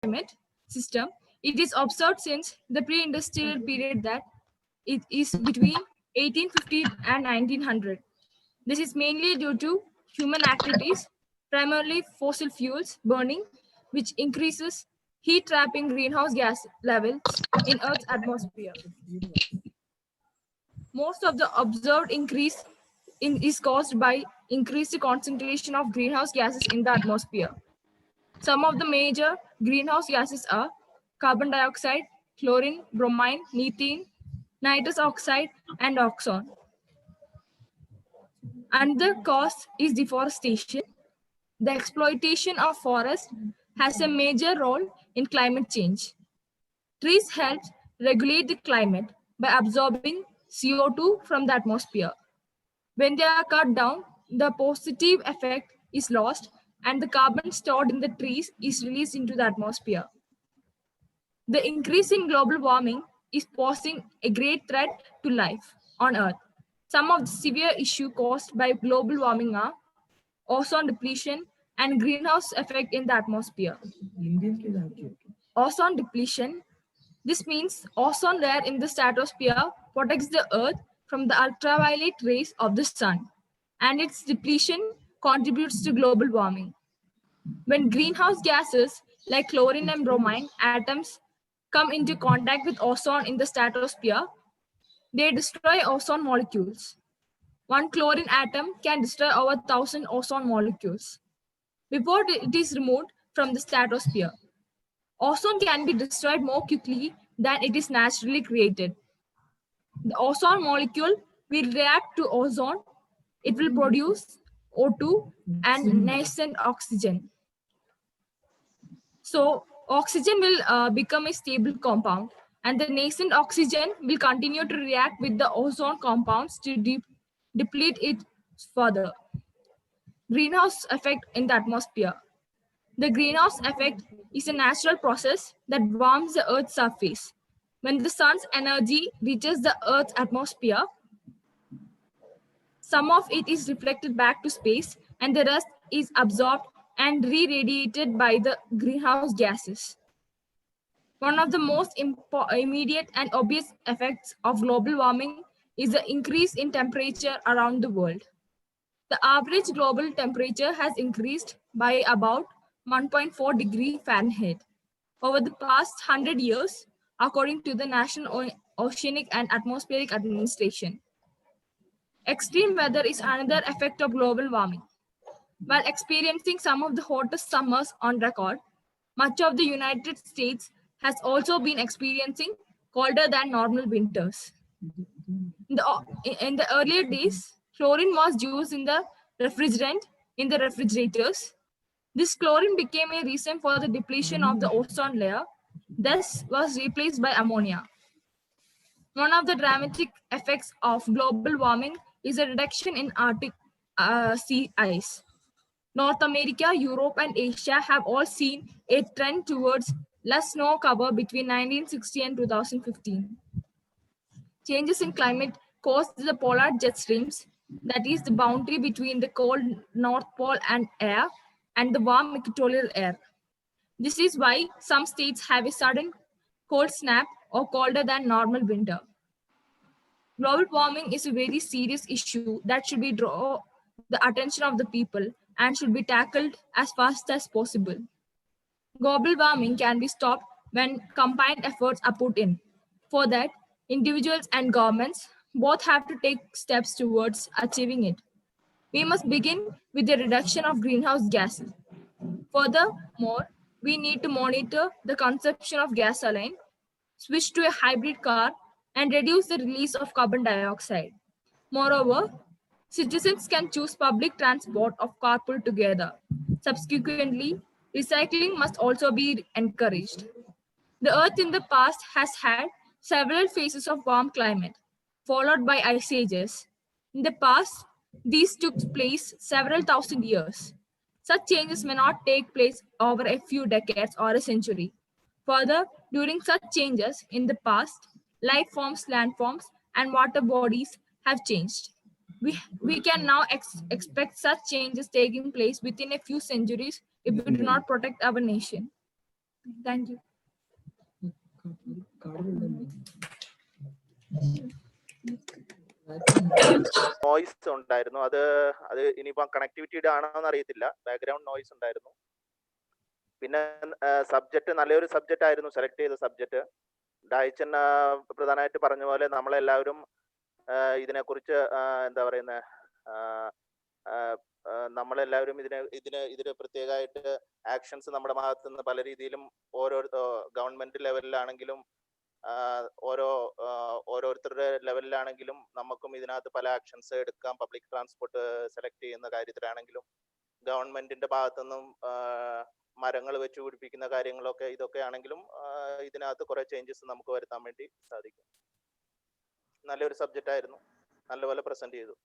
climate system, it is observed since the pre-industrial period that it is between 1850 and 1900. This is mainly due to human activities, primarily fossil fuels burning, which increases heat trapping greenhouse gas levels in Earth's atmosphere. Most of the observed increase is caused by increased concentration of greenhouse gases in the atmosphere. Some of the major greenhouse gases are carbon dioxide, chlorine, bromine, methane, nitrous oxide, and oxon. Another cause is deforestation. The exploitation of forests has a major role in climate change. Trees help regulate the climate by absorbing CO2 from the atmosphere. When they are cut down, the positive effect is lost and the carbon stored in the trees is released into the atmosphere. The increase in global warming is posing a great threat to life on Earth. Some of the severe issues caused by global warming are ozone depletion and greenhouse effect in the atmosphere. Ozone depletion. This means ozone layer in the stratosphere protects the Earth from the ultraviolet rays of the sun, and its depletion contributes to global warming. When greenhouse gases like chlorine and bromine atoms come into contact with ozone in the stratosphere, they destroy ozone molecules. One chlorine atom can destroy over 1,000 ozone molecules before it is removed from the stratosphere. Ozone can be destroyed more quickly than it is naturally created. The ozone molecule will react to ozone. It will produce O2 and nascent oxygen. So oxygen will become a stable compound, and the nascent oxygen will continue to react with the ozone compounds to deplete it further. Greenhouse effect in the atmosphere. The greenhouse effect is a natural process that warms the Earth's surface. When the sun's energy reaches the Earth's atmosphere, some of it is reflected back to space, and the rest is absorbed and re-radiated by the greenhouse gases. One of the most immediate and obvious effects of global warming is the increase in temperature around the world. The average global temperature has increased by about 1.4 degree Fahrenheit over the past 100 years, according to the National Oceanic and Atmospheric Administration. Extreme weather is another effect of global warming. While experiencing some of the hottest summers on record, much of the United States has also been experiencing colder than normal winters. In the earlier days, chlorine was used in the refrigerant in the refrigerators. This chlorine became a reason for the depletion of the ozone layer, thus was replaced by ammonia. One of the dramatic effects of global warming is a reduction in Arctic sea ice. North America, Europe, and Asia have all seen a trend towards less snow cover between 1960 and 2015. Changes in climate caused the polar jet streams, that is the boundary between the cold North Pole and air and the warm equatorial air. This is why some states have a sudden cold snap or colder than normal winter. Global warming is a very serious issue that should be draw the attention of the people and should be tackled as fast as possible. Global warming can be stopped when combined efforts are put in. For that, individuals and governments both have to take steps towards achieving it. We must begin with the reduction of greenhouse gases. Furthermore, we need to monitor the consumption of gasoline, switch to a hybrid car, and reduce the release of carbon dioxide. Moreover, citizens can choose public transport or carpool together. Subsequently, recycling must also be encouraged. The Earth in the past has had several phases of warm climate, followed by ice ages. In the past, these took place several thousand years. Such changes may not take place over a few decades or a century. Further, during such changes in the past, life forms, landforms, and water bodies have changed. We can now expect such changes taking place within a few centuries if we do not protect our nation. Thank you. Noise ഉണ്ടായിരുന്നു. അത് ഇനിയിപ്പം കണക്ടിവിറ്റിയുടെ ആണോന്ന് അറിയത്തില്ല. Background noise ഉണ്ടായിരുന്നു. പിന്നെ subject നല്ലൊരു subject ആയിരുന്നു select ചെയ്ത സബ്ജക്റ്റ്. ഡായിച്ചൻ പ്രധാനമായിട്ട് പറഞ്ഞ പോലെ നമ്മളെല്ലാവരും ഇതിനെക്കുറിച്ച് എന്താ പറയുന്നത്, നമ്മളെല്ലാവരും ഇതിന് പ്രത്യേകമായിട്ട് ആക്ഷൻസ് നമ്മുടെ ഭാഗത്ത് നിന്ന് പല രീതിയിലും ഗവൺമെന്റ് ലെവലിലാണെങ്കിലും ഓരോരുത്തരുടെ ലെവലിലാണെങ്കിലും നമുക്കും ഇതിനകത്ത് പല ആക്ഷൻസ് എടുക്കാം. പബ്ലിക് ട്രാൻസ്പോർട്ട് സെലക്ട് ചെയ്യുന്ന കാര്യത്തിലാണെങ്കിലും ഗവൺമെന്റിന്റെ ഭാഗത്തുനിന്നും മരങ്ങൾ വെച്ച് പിടിപ്പിക്കുന്ന കാര്യങ്ങളൊക്കെ ഇതൊക്കെ ആണെങ്കിലും ഇതിനകത്ത് കുറെ ചേഞ്ചസ് നമുക്ക് വരുത്താൻ വേണ്ടി സാധിക്കും. നല്ലൊരു സബ്ജക്റ്റ് ആയിരുന്നു, നല്ലപോലെ പ്രസന്റ് ചെയ്തു.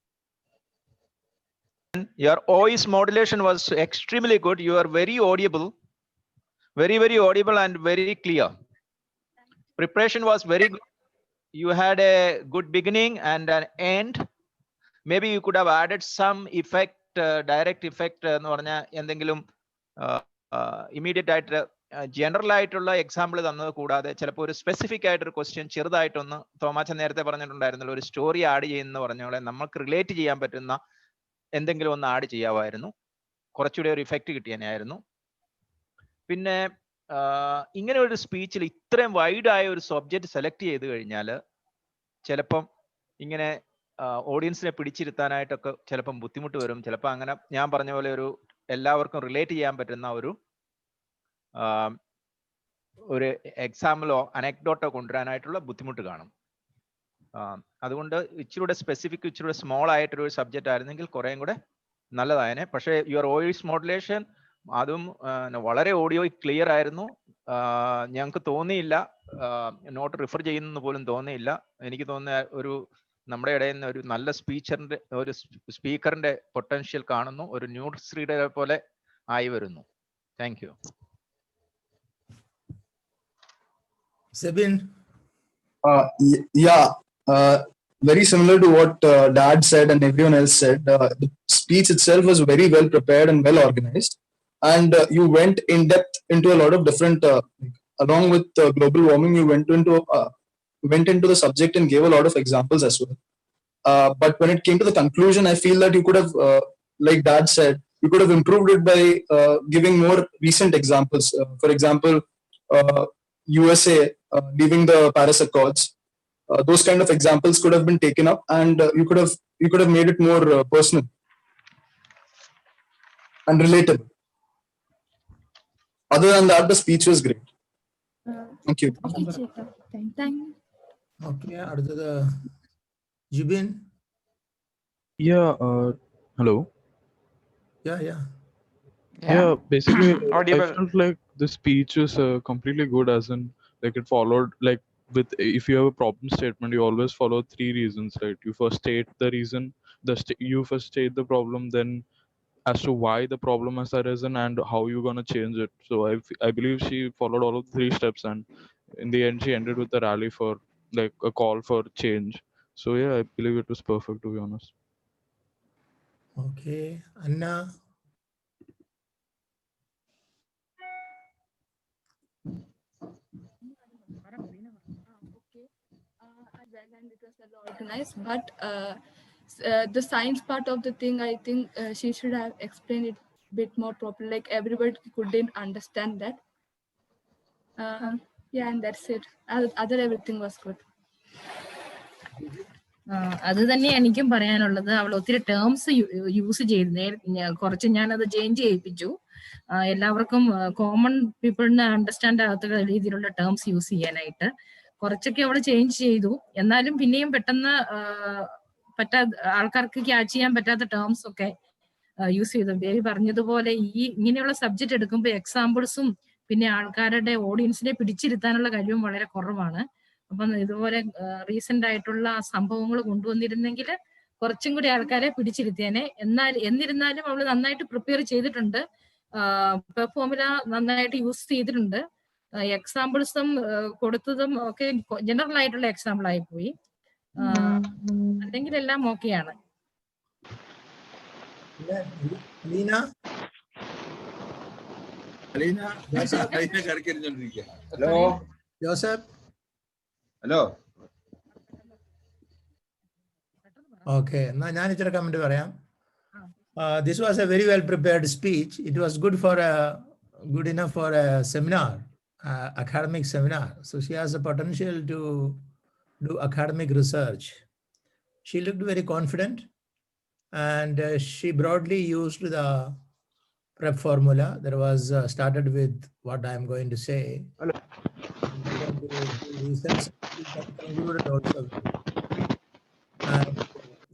Your voice modulation was extremely good. You are very audible, very audible and very clear. Preparation was very good. You had a good beginning and an end. Maybe you could have added some effect, direct effect എന്ന് പറഞ്ഞാൽ എന്തെങ്കിലും immediate ആയിട്ട് general ആയിട്ടുള്ള example തന്നത് കൂടാതെ ചിലപ്പോൾ ഒരു specific ആയിട്ടൊരു ക്വസ്റ്റ്യൻ ചെറുതായിട്ടൊന്ന് തോമാച്ചൻ നേരത്തെ പറഞ്ഞിട്ടുണ്ടായിരുന്നല്ലോ, ഒരു സ്റ്റോറി ആഡ് ചെയ്യുന്ന പറഞ്ഞോളെ നമുക്ക് റിലേറ്റ് ചെയ്യാൻ പറ്റുന്ന എന്തെങ്കിലും ഒന്ന് ആഡ് ചെയ്യാമായിരുന്നു. കുറച്ചുകൂടി ഒരു ഇഫക്റ്റ് കിട്ടിയനായിരുന്നു. പിന്നെ ഇങ്ങനെ ഒരു സ്പീച്ചിൽ ഇത്രയും വൈഡ് ആയ ഒരു സബ്ജക്റ്റ് സെലക്ട് ചെയ്ത് കഴിഞ്ഞാൽ ചിലപ്പം ഇങ്ങനെ ഓഡിയൻസിനെ പിടിച്ചിരുത്താനായിട്ടൊക്കെ ചിലപ്പം ബുദ്ധിമുട്ട് വരും. ചിലപ്പോൾ അങ്ങനെ ഞാൻ പറഞ്ഞ പോലെ ഒരു എല്ലാവർക്കും റിലേറ്റ് ചെയ്യാൻ പറ്റുന്ന ഒരു എക്സാമ്പിളോ അനക്ഡോട്ടോ കൊണ്ടുവരാനായിട്ടുള്ള ബുദ്ധിമുട്ട് കാണും. അതുകൊണ്ട് ഇച്ചിരൂടെ സ്പെസിഫിക്, ഇച്ചിരൂടെ സ്മോൾ ആയിട്ടൊരു സബ്ജക്റ്റ് ആയിരുന്നെങ്കിൽ കുറേയും കൂടെ നല്ലതായനെ. പക്ഷേ യുവർ വോയിസ് മോഡുലേഷൻ അതും വളരെ ഓഡിയോ ക്ലിയർ ആയിരുന്നു. ഞങ്ങൾക്ക് തോന്നിയില്ല, നോട്ട് റിഫർ ചെയ്യുന്നെന്ന് പോലും തോന്നിയില്ല. എനിക്ക് തോന്നുന്ന നമ്മുടെ ഇടയിൽ നിന്ന് ഒരു നല്ല സ്പീക്കറിന്റെ പൊട്ടൻഷ്യൽ കാണുന്നു. ഒരു ന്യൂസ് റീഡറെ പോലെ ആയി വരുന്നു. Thank you. Sebin. Yeah, very similar to what Dad said and everyone else said. The speech itself was very well prepared and well organized, and you went in depth into a lot of different. Along with global warming, you went into the subject and gave a lot of examples as well. But when it came to the conclusion, I feel that you could have, like Dad said, you could have improved it by giving more recent examples. For example, USA leaving the Paris Accords. Those kind of examples could have been taken up, and you could have made it more personal and relatable. Other than that, the speech was great. Thank you. Thank you. Okay, അടുത്തത് Jibin. Yeah, hello. Yeah, basically I felt like the speech is completely good, as in like it followed, like with if you have a problem statement, you always follow 3 reasons, right? You first state the reason, you first state the problem, then as to why the problem has arisen and how you're going to change it. So I believe she followed all of the 3 steps, and in the end she ended with a rally for like a call for change. So yeah, I believe it was perfect, to be honest. Okay, Anna. It was well organized, but the science part of the thing, I think she should have explained it a bit more properly. Like everybody couldn't understand that. Yeah, and that's it. Other everything was good. അത് തന്നെ എനിക്കും പറയാനുള്ളത്. അവൾ ഒത്തിരി terms use ചെയ്തേ, കുറച്ച് ഞാനത് change ചെയ്യിപ്പിച്ചു. എല്ലാവർക്കും കോമൺ പീപ്പിളിന് അണ്ടർസ്റ്റാൻഡ് ആകാത്ത രീതിയിലുള്ള ടേംസ് യൂസ് ചെയ്യാനായിട്ട് കുറച്ചൊക്കെ അവൾ ചേഞ്ച് ചെയ്തു. എന്നാലും പിന്നെയും പെട്ടെന്ന് ആൾക്കാർക്ക് ക്യാച്ച് ചെയ്യാൻ പറ്റാത്ത ടേംസ് ഒക്കെ യൂസ് ചെയ്തു. ദേവി പറഞ്ഞതുപോലെ ഇങ്ങനെയുള്ള സബ്ജക്റ്റ് എടുക്കുമ്പോൾ എക്സാമ്പിൾസും പിന്നെ ആൾക്കാരുടെ ഓഡിയൻസിനെ പിടിച്ചിരുത്താനുള്ള കഴിവും വളരെ കുറവാണ്. അപ്പം ഇതുപോലെ റീസെന്റ് ആയിട്ടുള്ള സംഭവങ്ങൾ കൊണ്ടുവന്നിരുന്നെങ്കിൽ കുറച്ചും കൂടി ആൾക്കാരെ പിടിച്ചിരുത്തിയേനെ. എന്നിരുന്നാലും അവള് നന്നായിട്ട് പ്രിപ്പയർ ചെയ്തിട്ടുണ്ട്, പെർഫോമുല നന്നായിട്ട് യൂസ് ചെയ്തിട്ടുണ്ട്. എക്സാമ്പിൾസും കൊടുത്തതും ഒക്കെ ജനറൽ ആയിട്ടുള്ള എക്സാമ്പിൾ ആയി പോയി. അല്ലെങ്കിൽ എല്ലാം ഓക്കെയാണ്. Hello Joseph. Hello Okay. Now, ഞാൻ ഇച്ചിരി comment പറയാം. This was a very well prepared speech. It was good enough for a seminar, academic seminar. So she has the potential to do academic research. She looked very confident, and she broadly used the prep formula. There was started with what I am going to say. Hello. Research concluded also. And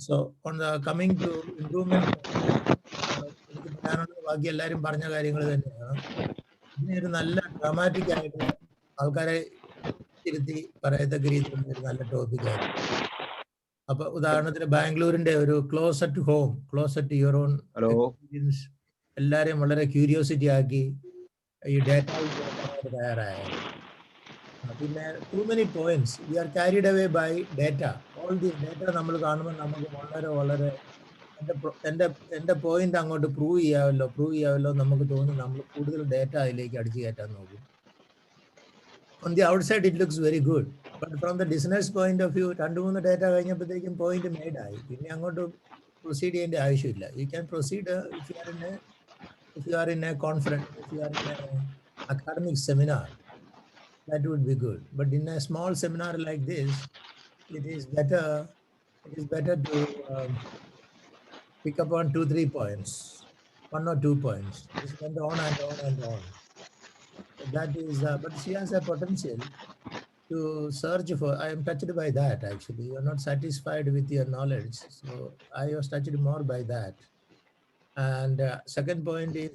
so on the coming to improvement, എനിക്ക് പറയാനുള്ള ബാക്കി എല്ലാവരും പറഞ്ഞ കാര്യങ്ങൾ തന്നെയാണ്. ഇതിനൊരു നല്ല dramatic ആയിട്ട് ആൾക്കാരെ ഇരുത്തി പറയത്തക്ക രീതിയിലുള്ള ഒരു നല്ല ടോപ്പിക്കായിരുന്നു. അപ്പൊ ഉദാഹരണത്തിന് ബാംഗ്ലൂരിന്റെ ഒരു close at home, close at your own experience എല്ലാരെയും വളരെ ക്യൂരിയോസിറ്റി ആക്കി ഈ ഡേറ്റ തയ്യാറായ. പിന്നെ too many points we are carried away by data. All the data നമ്മൾ കാണുമ്പോൾ നമുക്ക് വളരെ എന്റെ പോയിന്റ് അങ്ങോട്ട് പ്രൂവ് ചെയ്യാമല്ലോ നമുക്ക് തോന്നി. നമ്മൾ കൂടുതൽ ഡേറ്റ അതിലേക്ക് അടിച്ചു കയറ്റാൻ നോക്കും. On the outside it looks very good, but from the business point of view, 2-3 data കഴിഞ്ഞപ്പോഴത്തേക്കും പോയിന്റ് മെയ്ഡ് ആയി. പിന്നെ അങ്ങോട്ട് പ്രൊസീഡ് ചെയ്യേണ്ട ആവശ്യമില്ല. You can proceed if you are in a conference, if you are in an academic seminar, that would be good. But in a small seminar like this, it is better to pick up on 2-3 points, 1 or 2 points. This went on and on. That is, but she has a potential to search for. I am touched by that actually. You are not satisfied with your knowledge, so I was touched more by that. And second point is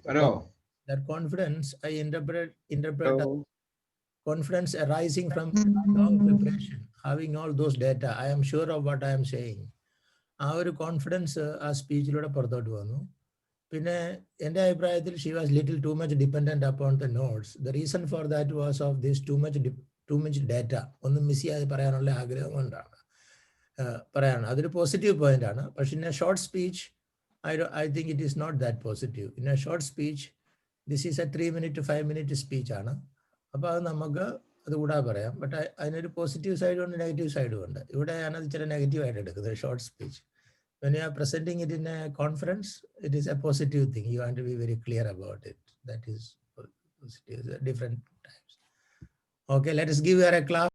that confidence. I interpret confidence arising from long preparation, having all those data. I am sure of what I am saying. ആ ഒരു confidence ആ സ്പീച്ചിലൂടെ പുറത്തോട്ട് വന്നു. പിന്നെ എൻ്റെ അഭിപ്രായത്തിൽ she was little too much dependent upon the notes. The reason for that was of this too much data. ഒന്നും miss ചെയ്യാതെ പറയാനുള്ള ആഗ്രഹം കൊണ്ടാണ് പറയാനുള്ളത്. അതൊരു പോസിറ്റീവ് പോയിന്റ് ആണ്. പക്ഷെ in A short speech I think it is not that positive. In a short speech, this is a 3-minute to 5-minute speech ആണ്. അപ്പോൾ അത് നമുക്ക് അത് കൂടാ പറയാം. ബട്ട് അതിനൊരു പോസിറ്റീവ് സൈഡും ഉണ്ട്, നെഗറ്റീവ് സൈഡും ഉണ്ട്. ഇവിടെയാണ് അത് ഇച്ചിരി നെഗറ്റീവ് ആയിട്ട് എടുക്കുന്നത് short speech. When you are presenting it in a conference, it is a positive thing. You want to be very clear about it. That is positive, different types. Okay, let us give her a clap.